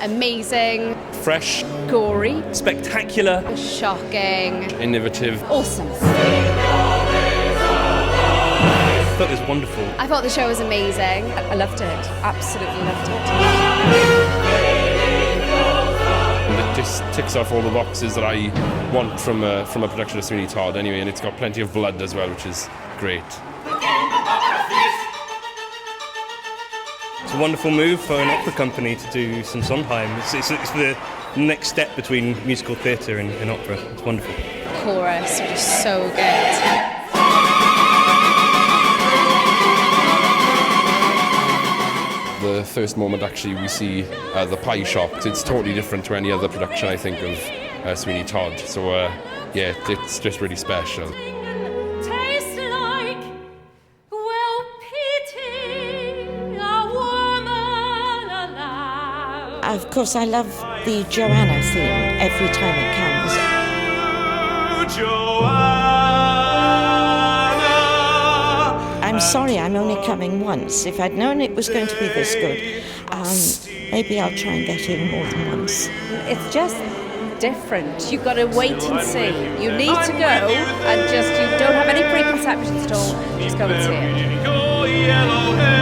Amazing. Fresh. Gory. Spectacular. Shocking. Innovative. Awesome. I thought it was wonderful. I thought the show was amazing. I loved it. Absolutely loved it. And it just ticks off all the boxes that I want from a production of Sweeney Todd anyway, and it's got plenty of blood as well, which is great. It's a wonderful move for an opera company to do some Sondheim. It's the next step between musical theatre and opera. It's wonderful. Chorus, which is so good. The first moment actually we see the pie shop. It's totally different to any other production I think of Sweeney Todd. So yeah, it's just really special. Of course, I love the Joanna theme every time it comes. I'm sorry I'm only coming once. If I'd known it was going to be this good, maybe I'll try and get in more than once. It's just different. You've got to wait and see. You need to go and you don't have any preconceptions at all. Just go and see it.